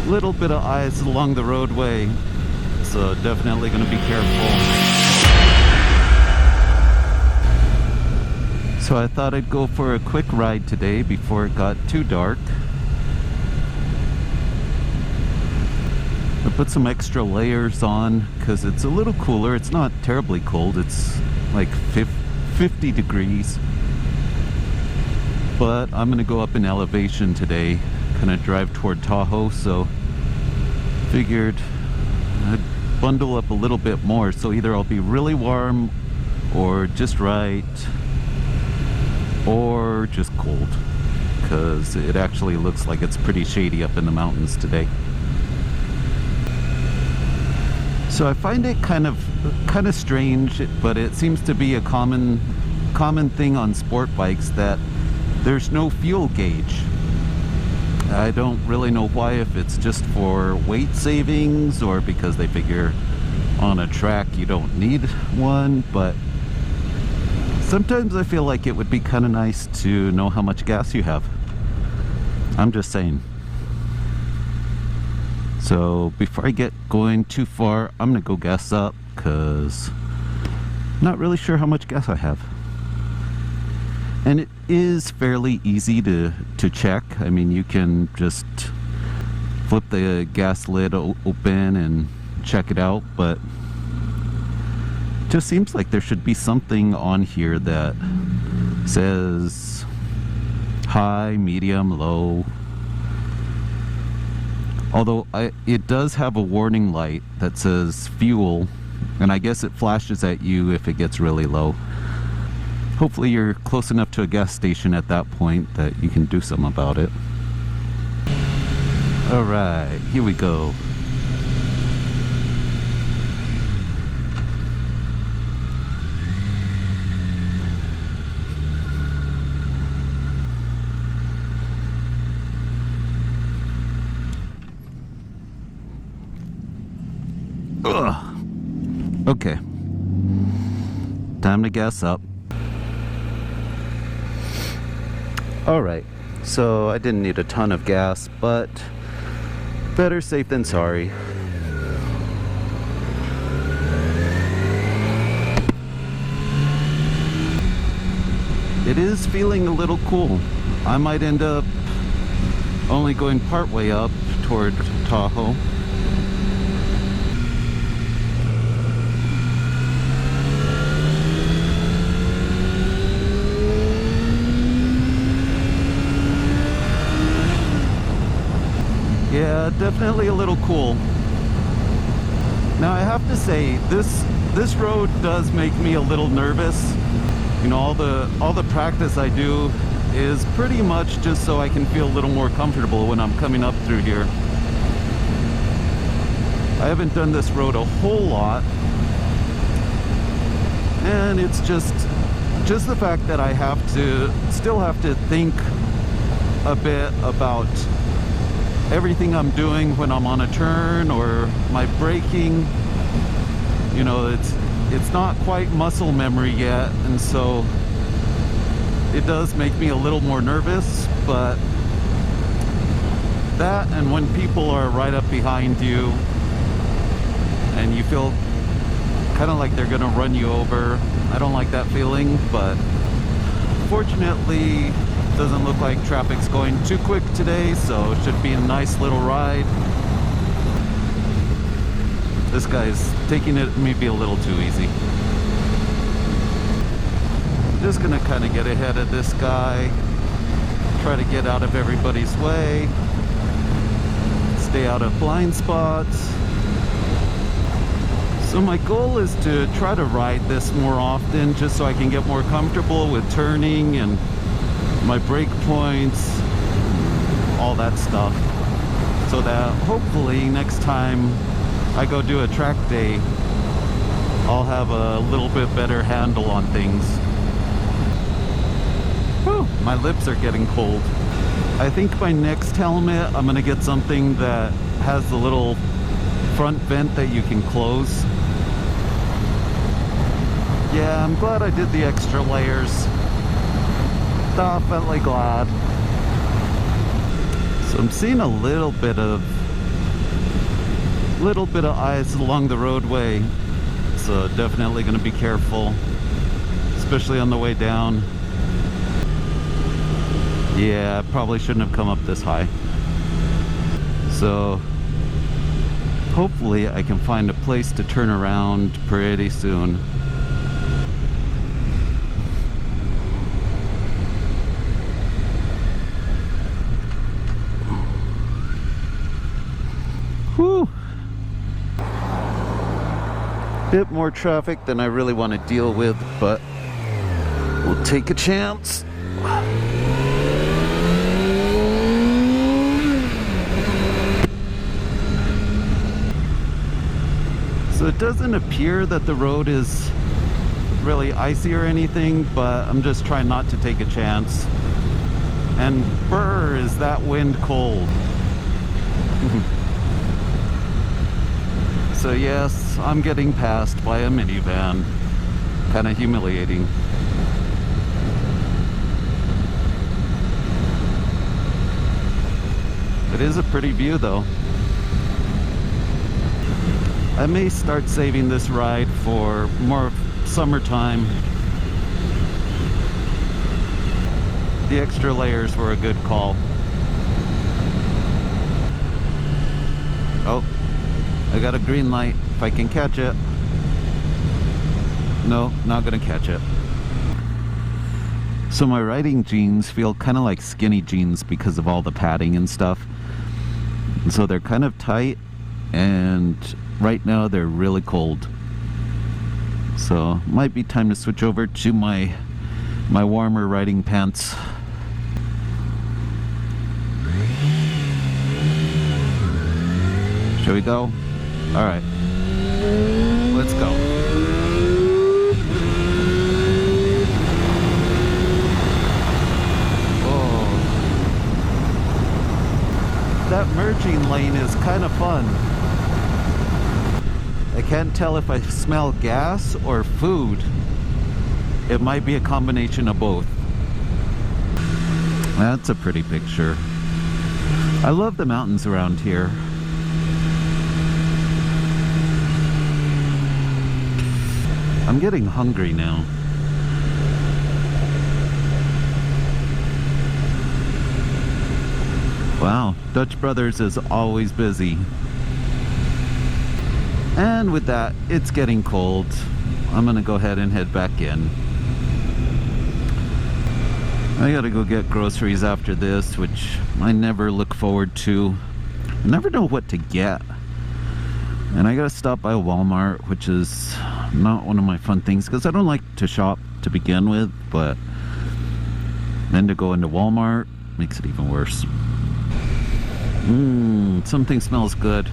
little bit of ice along the roadway, so definitely going to be careful. So I thought I'd go for a quick ride today before it got too dark. I put some extra layers on because it's a little cooler. It's not terribly cold. It's like 50 degrees. But I'm going to go up in elevation today, kind of drive toward Tahoe, so figured I'd bundle up a little bit more, so either I'll be really warm or just right or just cold, because it actually looks like it's pretty shady up in the mountains today. So I find it kind of strange, but it seems to be a common thing on sport bikes that there's no fuel gauge. I don't really know why, if it's just for weight savings or because they figure on a track you don't need one, but sometimes I feel like it would be kind of nice to know how much gas you have. I'm just saying. So before I get going too far, I'm gonna go gas up because I'm not really sure how much gas I have. And it is fairly easy to check. I mean, you can just flip the gas lid open and check it out, but it just seems like there should be something on here that says high, medium, low. Although it does have a warning light that says fuel, and I guess it flashes at you if it gets really low. Hopefully you're close enough to a gas station at that point that you can do something about it. Alright, here we go. Ugh. Okay. Time to gas up. Alright, so I didn't need a ton of gas, but better safe than sorry. It is feeling a little cool. I might end up only going part way up toward Tahoe. Yeah, definitely a little cool. Now I have to say, this road does make me a little nervous. You know, all the practice I do is pretty much just so I can feel a little more comfortable when I'm coming up through here. I haven't done this road a whole lot, and it's just the fact that I still have to think a bit about everything I'm doing when I'm on a turn or my braking. You know, it's not quite muscle memory yet, and so it does make me a little more nervous. But that, and when people are right up behind you and you feel kind of like they're gonna run you over, I don't like that feeling. But fortunately, doesn't look like traffic's going too quick today, so it should be a nice little ride. This guy's taking it maybe a little too easy. Just gonna kind of get ahead of this guy, try to get out of everybody's way, stay out of blind spots. So my goal is to try to ride this more often, just so I can get more comfortable with turning and my brake points, all that stuff, so that hopefully next time I go do a track day, I'll have a little bit better handle on things. Whew, my lips are getting cold. I think my next helmet, I'm gonna get something that has the little front vent that you can close. Yeah, I'm glad I did the extra layers. Definitely glad. So I'm seeing a little bit of Little bit of ice along the roadway, so definitely going to be careful, especially on the way down. Yeah, I probably shouldn't have come up this high. So hopefully I can find a place to turn around pretty soon. Whew. Bit more traffic than I really want to deal with, but we'll take a chance. So it doesn't appear that the road is really icy or anything, but I'm just trying not to take a chance. And brr, is that wind cold. So yes, I'm getting passed by a minivan. Kind of humiliating. It is a pretty view though. I may start saving this ride for more summertime. The extra layers were a good call. Oh, I got a green light. If I can catch it. No, not gonna catch it. So my riding jeans feel kind of like skinny jeans because of all the padding and stuff. And so they're kind of tight, and right now they're really cold. So might be time to switch over to my warmer riding pants. Shall we go? All right, let's go. That merging lane is kind of fun. I can't tell if I smell gas or food. It might be a combination of both. That's a pretty picture. I love the mountains around here. I'm getting hungry now. Wow, Dutch Brothers is always busy. And with that, it's getting cold. I'm gonna go ahead and head back in. I gotta go get groceries after this, which I never look forward to. I never know what to get. And I gotta stop by Walmart, which is not one of my fun things, because I don't like to shop to begin with, but then to go into Walmart makes it even worse. Something smells good.